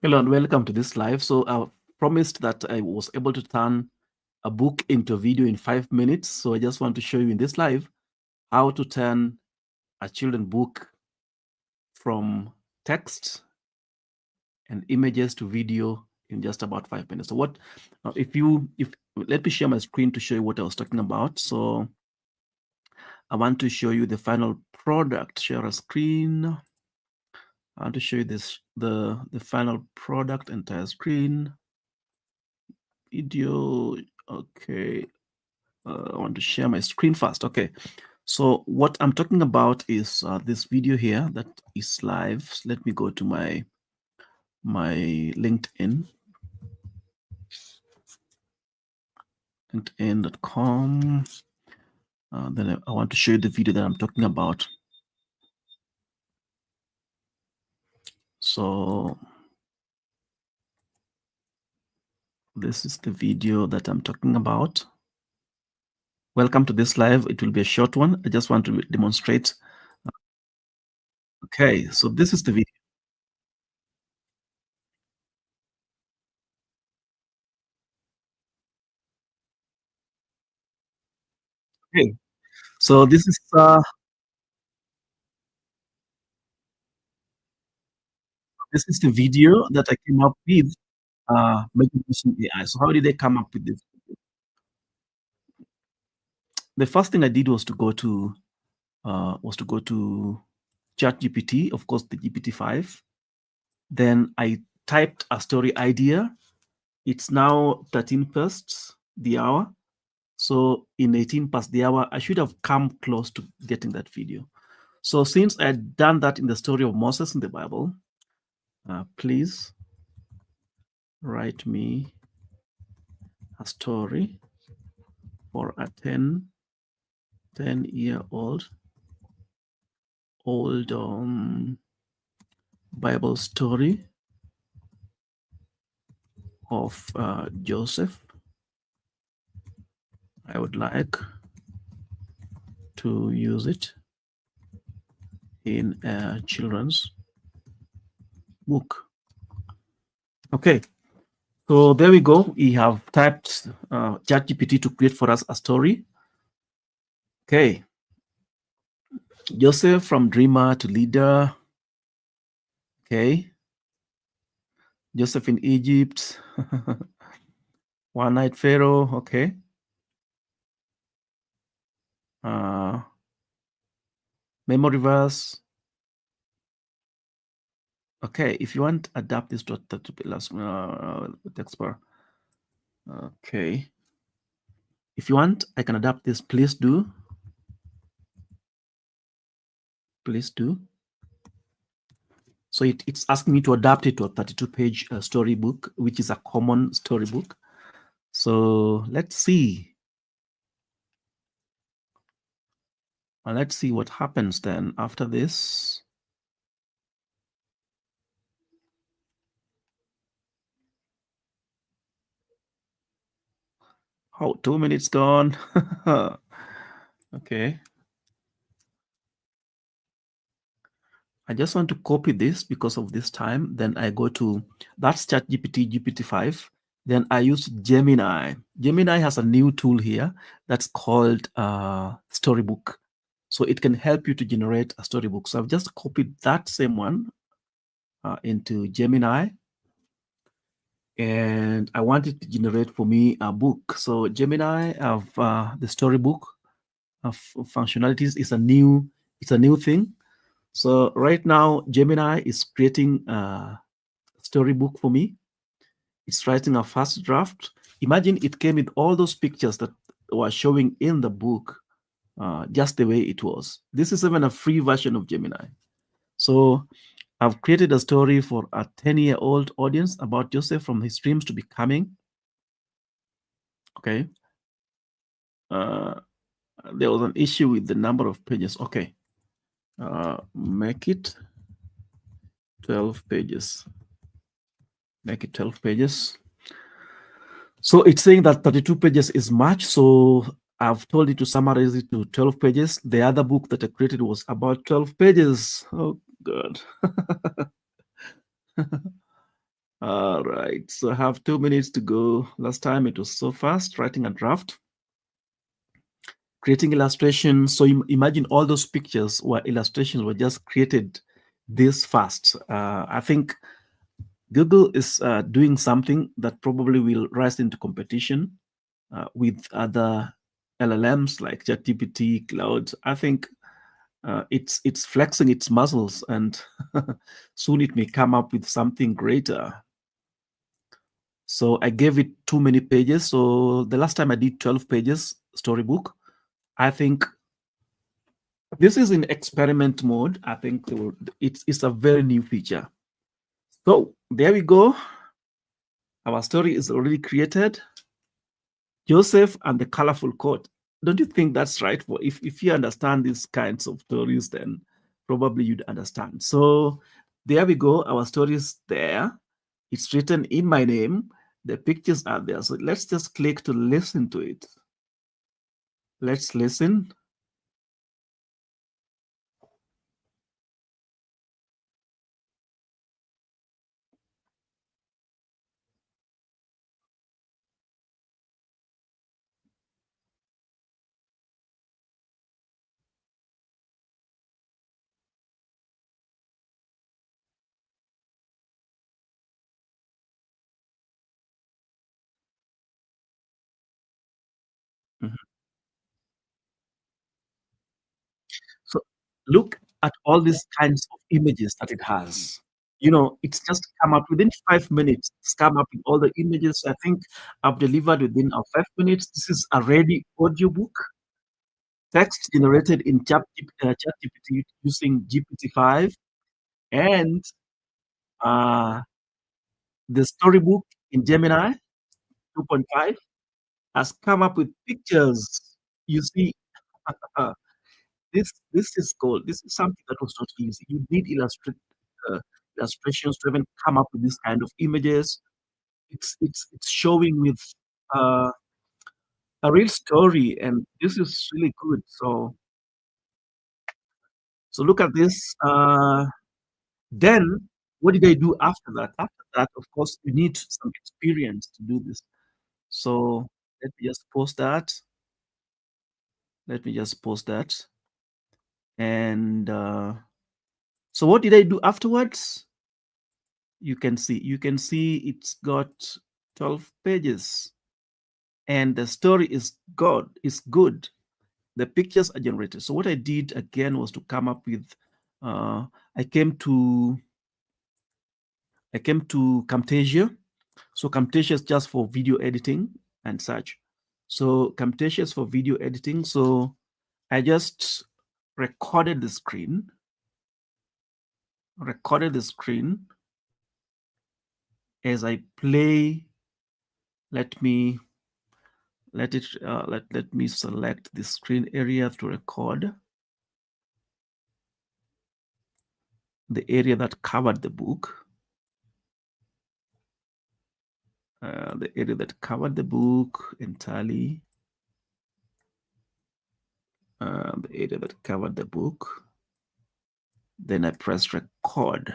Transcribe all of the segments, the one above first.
Hello and welcome to this live. So I promised that I was able to turn a book into a video in 5 minutes. So I just want to show you in this live how to turn a children book from text and images to video in just about 5 minutes. So what if let me share my screen to show you what I was talking about. So I want to show you the final product. Share a screen. I want to show you the final product, entire screen, video. Okay. I want to share my screen first. Okay. So what I'm talking about is this video here that is live. So let me go to my LinkedIn, linkedin.com. Then I want to show you the video that I'm talking about. So this is the video that I'm talking about. Welcome to this live. It will be a short one. I just want to demonstrate. Okay, so this is the video. Okay, so this is the video that I came up with making using AI. So how did they come up with this? The first thing I did was to go to ChatGPT, of course, the GPT-5. Then I typed a story idea. It's now 13 past the hour. So in 18 past the hour, I should have come close to getting that video. So since I had done that in the story of Moses in the Bible, please write me a story for a 10-year-old Bible story of Joseph. I would like to use it in a children's book. Okay, so there we go. We have typed ChatGPT to create for us a story. Okay, Joseph from dreamer to leader. Okay, Joseph in Egypt. One night Pharaoh. Okay. Memory verse. Okay, if you want, adapt this to text bar. Okay. If you want, I can adapt this. Please do. Please do. So it's asking me to adapt it to a 32-page storybook, which is a common storybook. So let's see. Let's see what happens then after this. Oh, 2 minutes gone. Okay. I just want to copy this because of this time. Then I go to that's ChatGPT, GPT-5. Then I use Gemini. Gemini has a new tool here that's called Storybook. So it can help you to generate a storybook. So I've just copied that same one into Gemini. And I want it to generate for me a book. So Gemini of the storybook of functionalities is a new thing. So right now, Gemini is creating a storybook for me. It's writing a first draft. Imagine it came with all those pictures that were showing in the book, just the way it was. This is even a free version of Gemini. So I've created a story for a 10-year-old audience about Joseph from his dreams to becoming. Okay. There was an issue with the number of pages. Okay. Make it 12 pages. Make it 12 pages. So it's saying that 32 pages is much. So I've told it to summarize it to 12 pages. The other book that I created was about 12 pages. Oh, God. right, so I have 2 minutes to go. Last time it was so fast writing a draft, creating illustrations. So imagine all those pictures where illustrations were just created this fast. I think Google is doing something that probably will rise into competition with other LLMs like ChatGPT, Cloud. I think it's flexing its muscles, and soon it may come up with something greater. So I gave it too many pages. So the last time I did 12 pages storybook. I think this is in experiment mode. I think it's a very new feature. So there we go. Our story is already created. Joseph and the colorful coat. Don't you think that's right? For if you understand these kinds of stories, then probably you'd understand. So there we go. Our story is there. It's written in my name. The pictures are there. So let's just click to listen to it. Let's listen. Mhm. So look at all these kinds of images that it has. It's just come up within 5 minutes. It's come up with all the images. I think I've delivered within 5 minutes. This is a ready audiobook, text generated in ChatGPT using GPT-5, and uh, the storybook in Gemini 2.5 has come up with pictures. You see, uh, this is gold. This is something that was not easy. You need illustrations to even come up with this kind of images. It's showing with uh, a real story, and this is really good. So look at this. Then what did I do after that? After that, of course, you need some experience to do this. So let me just post that. Let me just post that. And so what did I do afterwards? You can see it's got 12 pages, and the story is good. The pictures are generated. So what I did again was to come up with uh, I came to Camtasia. So Camtasia is just for video editing and such. So Camtasia is for video editing. So I just recorded the screen, as I play. Let me let me select the screen area to record the area that covered the book. The area that covered the book entirely. The area that covered the book. Then I press record.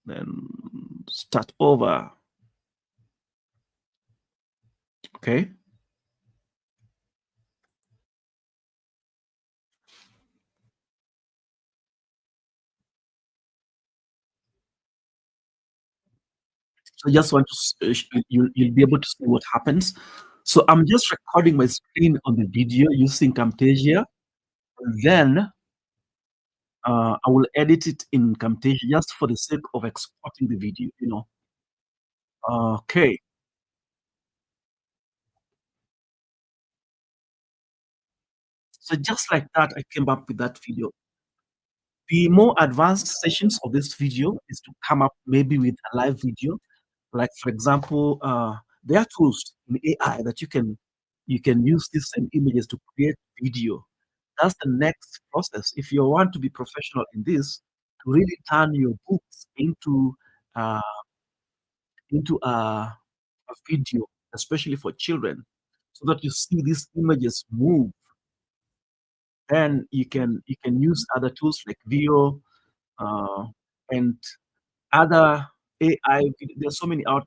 Then start over. Okay. So I just want to you'll be able to see what happens. So I'm just recording my screen on the video using Camtasia. Then I will edit it in Camtasia just for the sake of exporting the video. Okay. So just like that, I came up with that video. The more advanced sessions of this video is to come up maybe with a live video. Like for example, there are tools in AI that you can use these same images to create video. That's the next process. If you want to be professional in this, to really turn your books uh, into a video, especially for children, so that you see these images move. Then you can use other tools like Veo, uh, and other AI, there's so many out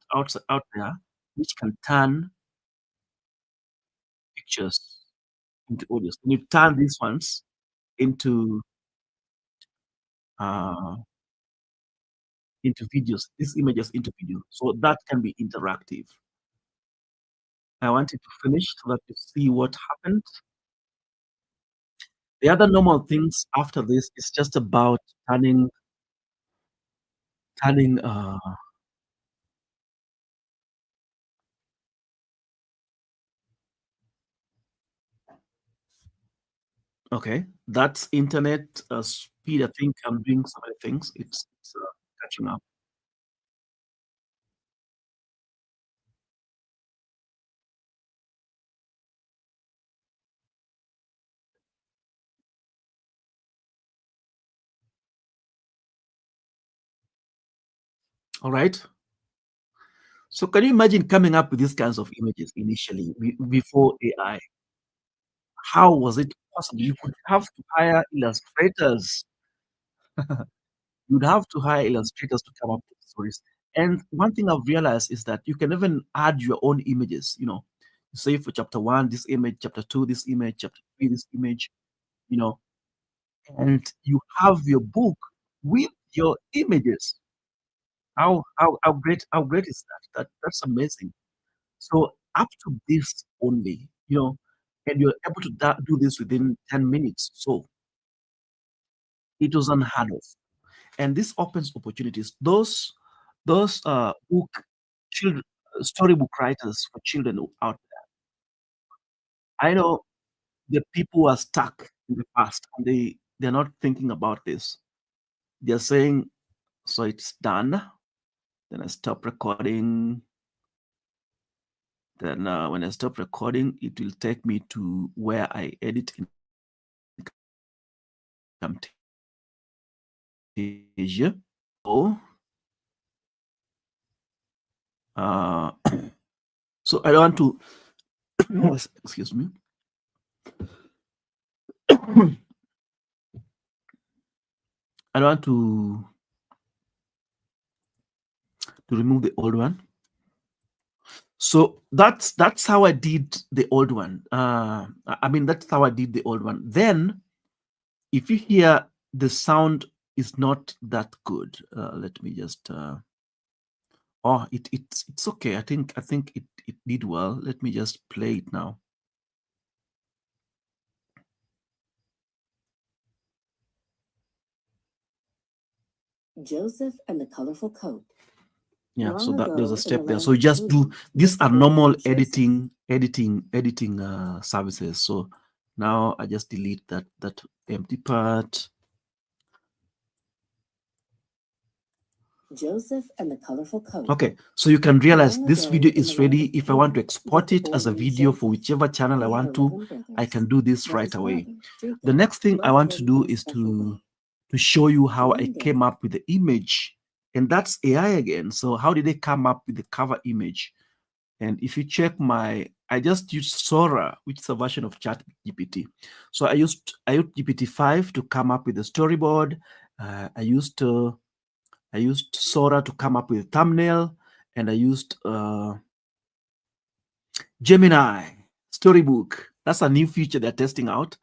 there which can turn pictures into audios. Can you turn these ones uh, into videos, these images into video? So that can be interactive. I want it to finish so that you see what happened. The other normal things after this is just about turning. Okay, that's internet speed. I think I'm doing some other things. It's catching up. All right. So can you imagine coming up with these kinds of images initially before AI? How was it possible? You could have to hire illustrators. You'd have to hire illustrators to come up with stories. And one thing I've realized is that you can even add your own images. You say for chapter one, this image, chapter two, this image, chapter three, this image, you know, and you have your book with your images. How great is that? That's amazing. So up to this only, and you're able to do this within 10 minutes. So it was unheard of. And this opens opportunities. Those book children storybook writers for children out there. I know the people who are stuck in the past and they're not thinking about this. They're saying, so it's done. Then I stop recording. Then when I stop recording, it will take me to where I edit in Camtasia. Oh, uh, so I don't want to, excuse me. I don't want to remove the old one. So that's how I did the old one. I mean, that's how I did the old one. Then, if you hear the sound is not that good, let me just. Oh, it's okay. I think it did well. Let me just play it now. Joseph and the Colorful Coat. Yeah, so Long that there's ago a in the step there. land So you of just do Canaan these lived a are boy normal named Joseph. editing services. So now I just delete that empty part. Joseph and the Colorful Coat. Okay, so you can realize Long this ago video in the is land ready. of If I want to Canaan export lived a it boy as a named video for Joseph. whichever channel I He had want to, 11 I brothers. can do this But right his away. father, The Jacob, next thing I loved want to him do in a is special way. to show you how I One came day, up with the image, and that's AI again. So how did they come up with the cover image? And if you check I just used Sora, which is a version of Chat GPT. So I used GPT-5 to come up with the storyboard. I used Sora to come up with a thumbnail, and I used Gemini storybook. That's a new feature they're testing out.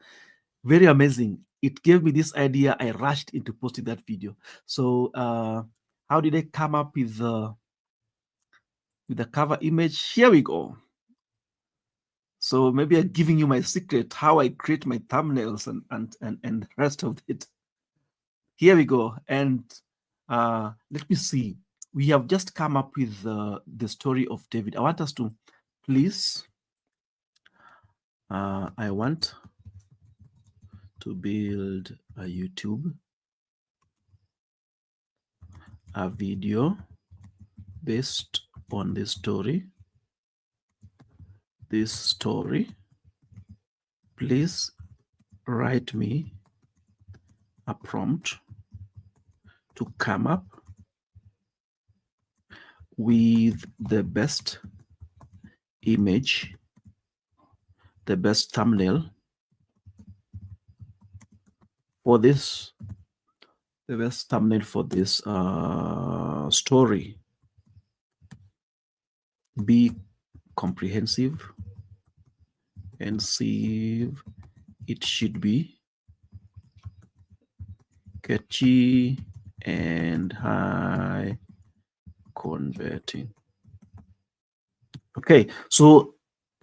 Very amazing. It gave me this idea. I rushed into posting that video. So how did I come up with the cover image? Here we go. So maybe I'm giving you my secret, how I create my thumbnails and the rest of it. Here we go. And let me see. We have just come up with the story of David. I want us to please, I want to build a YouTube, a video based on this story. Please write me a prompt to come up with the best image, the best thumbnail for this the best thumbnail for this story. Be comprehensive and see if it should be catchy and high converting. Okay, so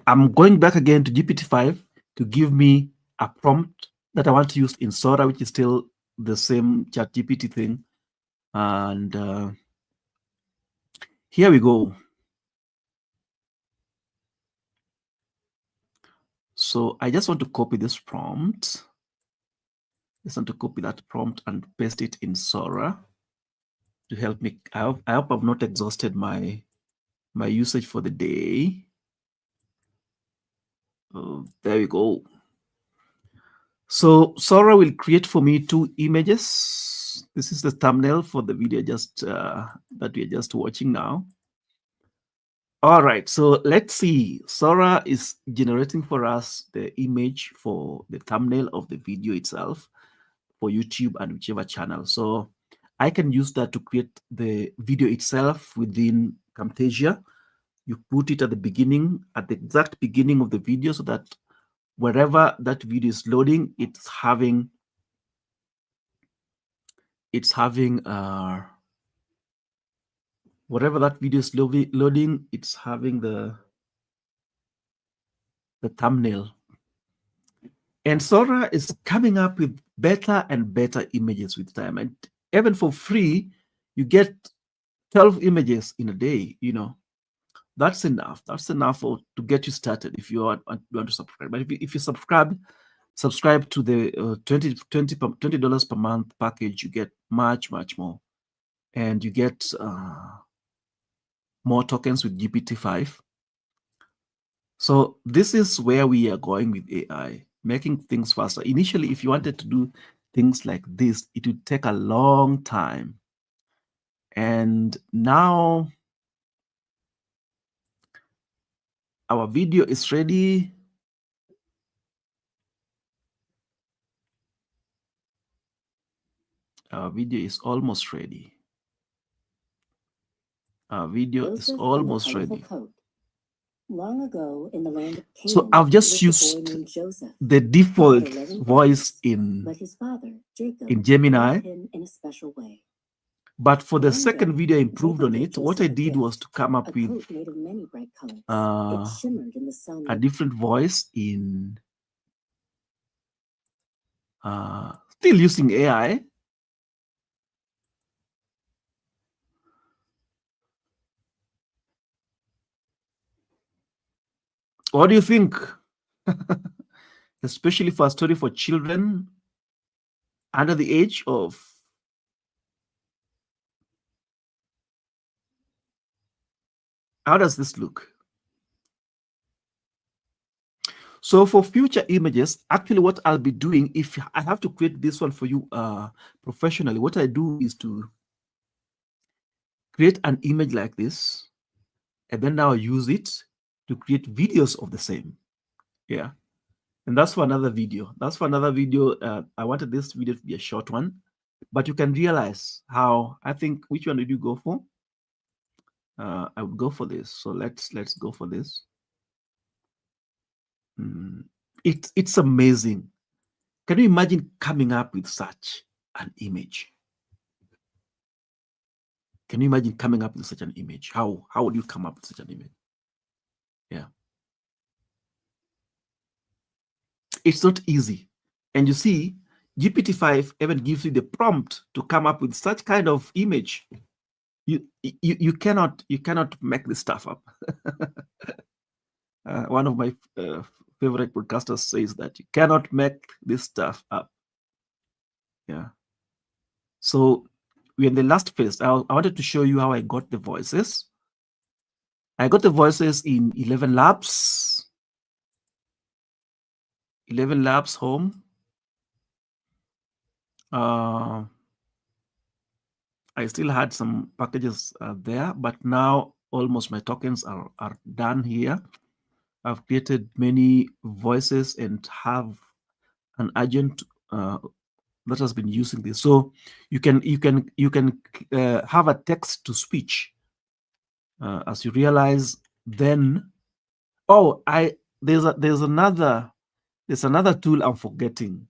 I'm going back again to GPT-5 to give me a prompt that I want to use in Sora, which is still the same ChatGPT thing. And here we go. So I just want to copy this prompt. I just want to copy that prompt and paste it in Sora to help me. I hope I've not exhausted my usage for the day. There we go. So Sora will create for me 2 images. This is the thumbnail for the video just that we are just watching now. All right, so let's see. Sora is generating for us the image for the thumbnail of the video itself for YouTube and whichever channel. So I can use that to create the video itself within Camtasia. You put it at the beginning, at the exact beginning of the video, so that wherever that video is loading, it's having whatever that video is loading, it's having the thumbnail. And Sora is coming up with better and better images with time. And even for free, you get 12 images in a day. You know, that's enough. That's enough to get you started if you want to subscribe. But if you subscribe to the $20 per month package, you get much more, and you get more tokens with GPT-5. So this is where we are going with AI, making things faster. Initially, if you wanted to do things like this, it would take a long time. And now our video is ready. Our video is almost ready. Our video is almost ready. Long ago in the land of Canaan, so I've just used the default voice in Gemini. In a special way. But for the second video I improved on it, what I did was to come up with a different voice in still using AI. What do you think? Especially for a story for children under the age of how does this look? So for future images, actually what I'll be doing, if I have to create this one for you professionally, what I do is to create an image like this, and then now use it to create videos of the same. Yeah. And that's for another video. I wanted this video to be a short one, but you can realize how, I think, which one did you go for? I would go for this. So let's go for this. It's amazing. Can you imagine coming up with such an image? Can you imagine coming up with such an image? How would you come up with such an image? Yeah. It's not easy. And you see, GPT-5 even gives you the prompt to come up with such kind of image. You cannot make this stuff up. One of my favorite broadcasters says that you cannot make this stuff up. Yeah. So we're in the last phase. I wanted to show you how I got the voices. I got the voices in 11 Labs. 11 Labs home. I still had some packages there, but now almost my tokens are done here. I've created many voices and have an agent that has been using this. So you can have a text to speech. As you realize, then there's another tool I'm forgetting.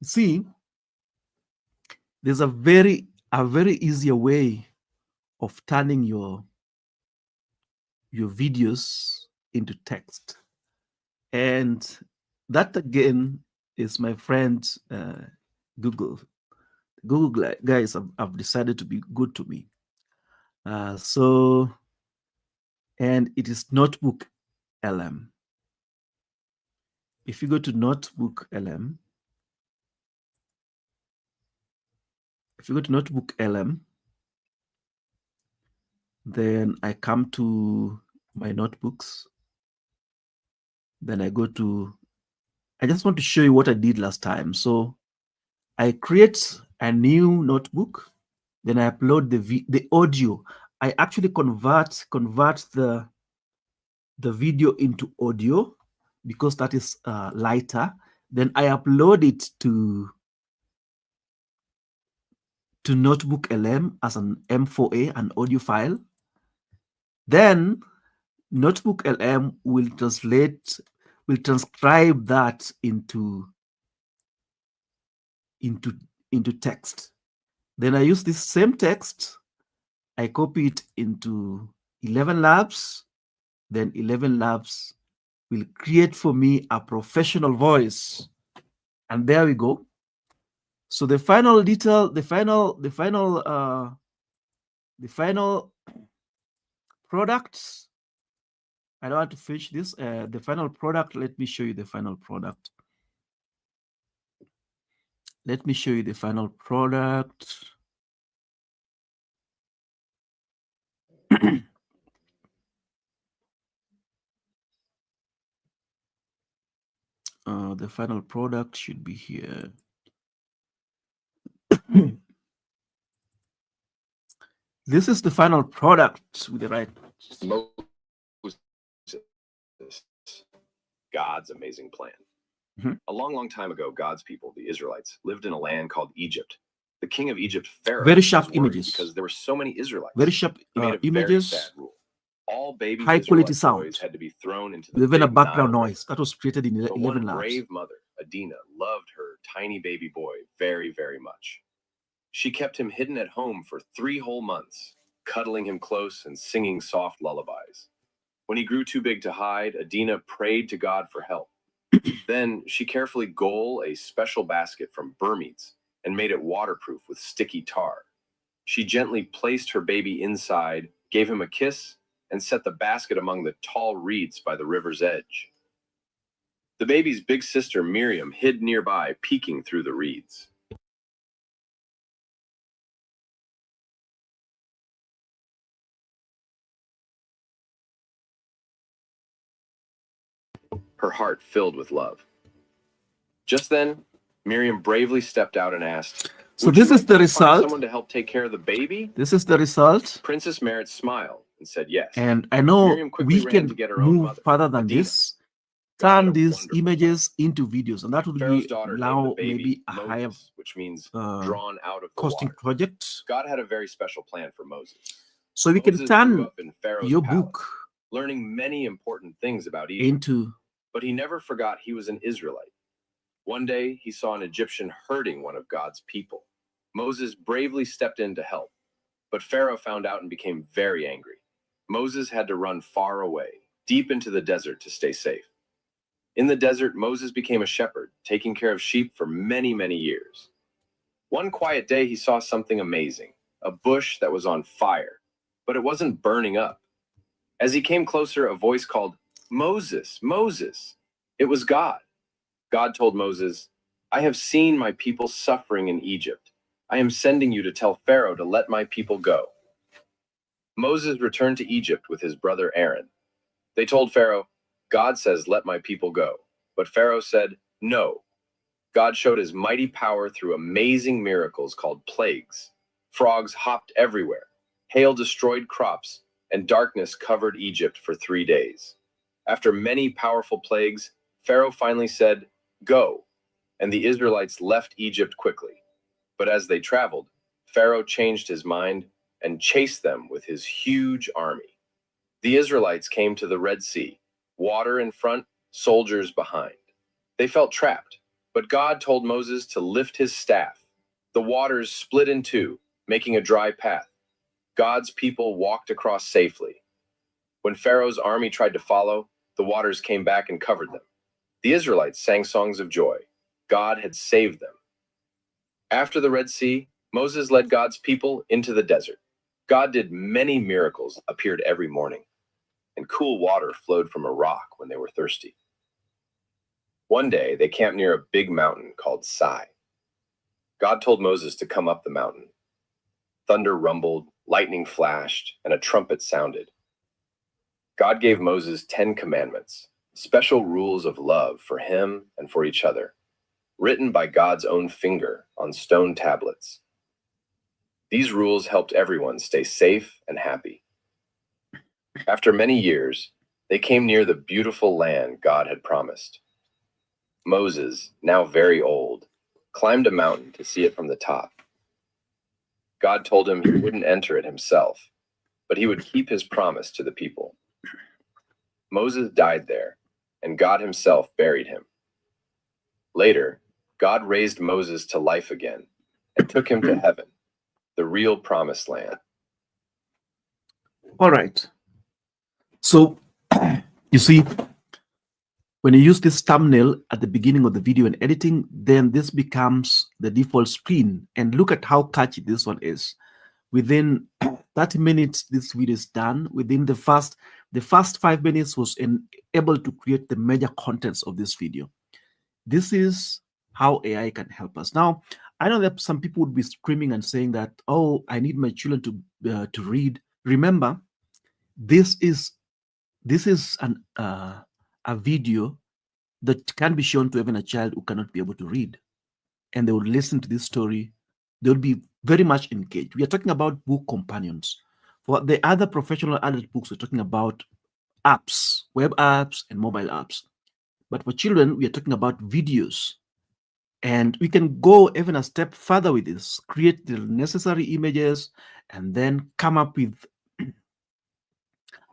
See, there's a very easier way of turning your videos into text, and that again is my friend Google. Google guys have decided to be good to me. And it is Notebook LM. If you go to Notebook LM, then I come to my notebooks. Then I just want to show you what I did last time. So I create a new notebook, then I upload the audio. I actually convert the video into audio because that is lighter. Then I upload it to Notebook LM as an M4A, an audio file. Then Notebook LM will transcribe that into text. Then I use this same text, I copy it into 11 Labs. Then 11 Labs will create for me a professional voice. And there we go. So the final detail, the final products, I don't want to finish this. The final product, let me show you the final product. Let me show you the final product. The final product should be here. This is the final product with the right. God's amazing plan. A long time ago, God's people, the Israelites, lived in a land called Egypt. The king of Egypt, Pharaoh, very sharp was worried images because there were so many Israelites. Very sharp He made a images. very bad rule. All baby high quality Israelite sound boys had to be thrown into the even a big background Nile noise that was created in River. But 11 one Labs. brave mother, Adina, loved her tiny baby boy very, very much. She kept him hidden at home for 3 whole months, cuddling him close and singing soft lullabies. When he grew too big to hide, Adina prayed to God for help. Then she carefully gole a special basket from Burmese and made it waterproof with sticky tar. She gently placed her baby inside, gave him a kiss, and set the basket among the tall reeds by the river's edge. The baby's big sister, Miriam, hid nearby, peeking through the reeds. Her heart filled with love. Just then, Miriam bravely stepped out and asked, So this is the result. Someone to help take care of the baby? This is the result. Princess Merit smiled and said yes. And I know Miriam quickly we ran can to get her own move mother, further than Adina. this, God had turn a these wonderful images into videos, and that would Pharaoh's be daughter named now the baby maybe a higher Moses, which means drawn out of the costing water. project. God had a very special plan for Moses. So we can Moses grew turn up in Pharaoh's your palace, book learning many important things about Egypt. into. But he never forgot he was an Israelite. One day, he saw an Egyptian hurting one of God's people. Moses bravely stepped in to help, but Pharaoh found out and became very angry. Moses had to run far away, deep into the desert to stay safe. In the desert, Moses became a shepherd, taking care of sheep for many, many years. One quiet day, he saw something amazing, a bush that was on fire, but it wasn't burning up. As he came closer, a voice called, "Moses, Moses." It was God. God told Moses, "I have seen my people suffering in Egypt. I am sending you to tell Pharaoh to let my people go." Moses returned to Egypt with his brother Aaron. They told Pharaoh, "God says, let my people go." But Pharaoh said, "No." God showed his mighty power through amazing miracles called plagues. Frogs hopped everywhere, hail destroyed crops, and darkness covered Egypt for 3 days. After many powerful plagues, Pharaoh finally said, "Go," and the Israelites left Egypt quickly. But as they traveled, Pharaoh changed his mind and chased them with his huge army. The Israelites came to the Red Sea, water in front, soldiers behind. They felt trapped, but God told Moses to lift his staff. The waters split in two, making a dry path. God's people walked across safely. When Pharaoh's army tried to follow, the waters came back and covered them. The Israelites sang songs of joy. God had saved them. After the Red Sea, Moses led God's people into the desert. God did many miracles, appeared every morning, and cool water flowed from a rock when they were thirsty. One day, they camped near a big mountain called Sinai. God told Moses to come up the mountain. Thunder rumbled, lightning flashed, and a trumpet sounded. God gave Moses 10 commandments, special rules of love for him and for each other, written by God's own finger on stone tablets. These rules helped everyone stay safe and happy. After many years, they came near the beautiful land God had promised. Moses, now very old, climbed a mountain to see it from the top. God told him he wouldn't enter it himself, but he would keep his promise to the people. Moses died there, and God himself buried him. Later, God raised Moses to life again and took him to heaven, the real promised land. All right. So you see, when you use this thumbnail at the beginning of the video in editing, then this becomes the default screen. And look at how catchy this one is. Within 30 minutes, this video is done. Within the first 5 minutes was able to create the major contents of this video. This is how AI can help us. Now, I know that some people would be screaming and saying that, oh, I need my children to read. Remember, this is a video that can be shown to even a child who cannot be able to read, and they will listen to this story. They will be very much engaged. We are talking about book companions. For the other professional adult books, we're talking about apps, web apps, and mobile apps. But for children, we are talking about videos. And we can go even a step further with this, create the necessary images, and then come up with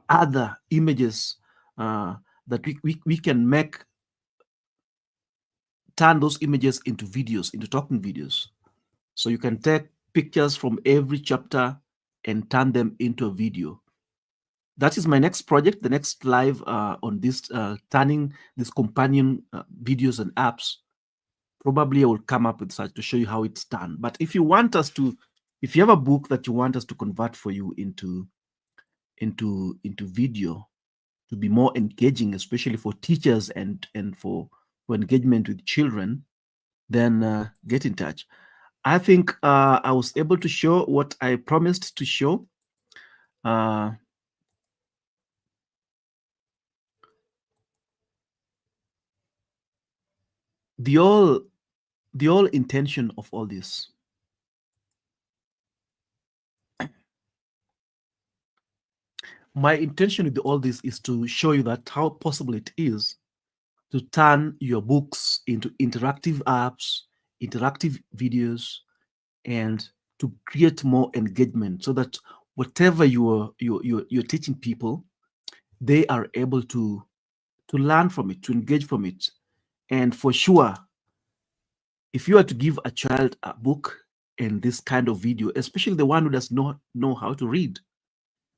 other images that we can turn those images into videos, into talking videos. So you can take pictures from every chapter and turn them into a video. That is my next project, the next live on this, turning these companion videos and apps. Probably I will come up with such to show you how it's done. But if you want us to, if you have a book that you want us to convert for you into video to be more engaging, especially for teachers and for engagement with children, then get in touch. I think I was able to show what I promised to show. The whole intention of all this, my intention with all this is to show you that how possible it is to turn your books into interactive apps, interactive videos, and to create more engagement, so that whatever you're teaching people, they are able to learn from it, to engage from it. And for sure, if you are to give a child a book and this kind of video, especially the one who does not know how to read,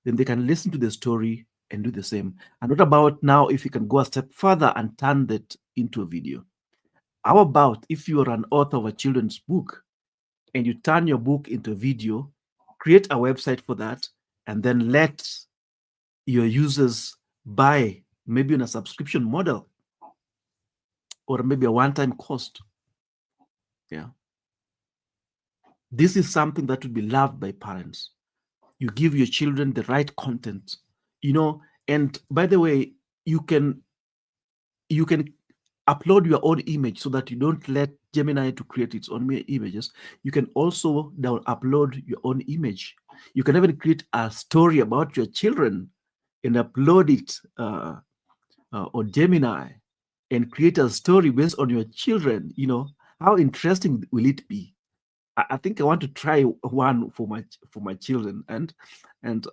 then they can listen to the story and do the same. And what about now if you can go a step further and turn that into a video? How about if you are an author of a children's book and you turn your book into a video, create a website for that, and then let your users buy, maybe on a subscription model or maybe a one-time cost. Yeah. This is something that would be loved by parents. You give your children the right content, and by the way, you can upload your own image so that you don't let Gemini to create its own images. You can also now upload your own image. You can even create a story about your children and upload it on Gemini and create a story based on your children. How interesting will it be? I think I want to try one for my children, and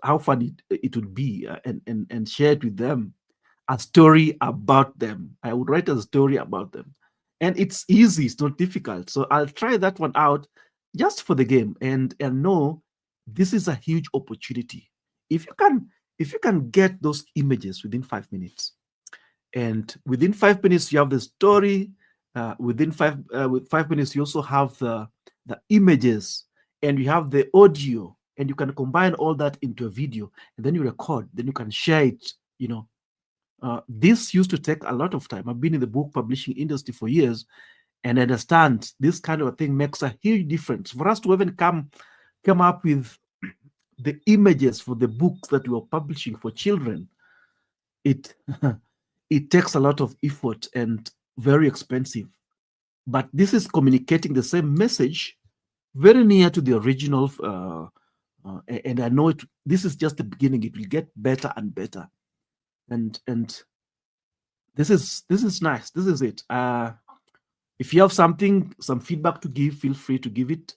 how fun it would be, and share it with them, a story about them. I would write a story about them, and it's easy. It's not difficult. So I'll try that one out just for the game, and know this is a huge opportunity. If you can get those images within 5 minutes, and within 5 minutes you have the story, with 5 minutes you also have the images, and you have the audio, and you can combine all that into a video, and then you record, then you can share it. This used to take a lot of time. I've been in the book publishing industry for years, and I understand this kind of a thing makes a huge difference. For us to even come up with the images for the books that we are publishing for children, it it takes a lot of effort and very expensive. But this is communicating the same message, very near to the original. And I know it. This is just the beginning. It will get better and better. And this is nice. This is it. If you have some feedback to give, feel free to give it.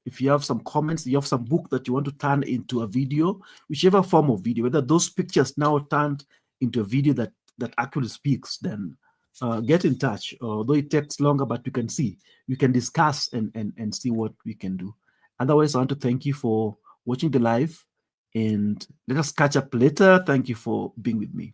If you have some comments, you have some book that you want to turn into a video, whichever form of video, whether those pictures now turned into a video that actually speaks, then get in touch. Although it takes longer, but you can discuss and see what we can do. Otherwise, I want to thank you for watching the live, and let us catch up later. Thank you for being with me.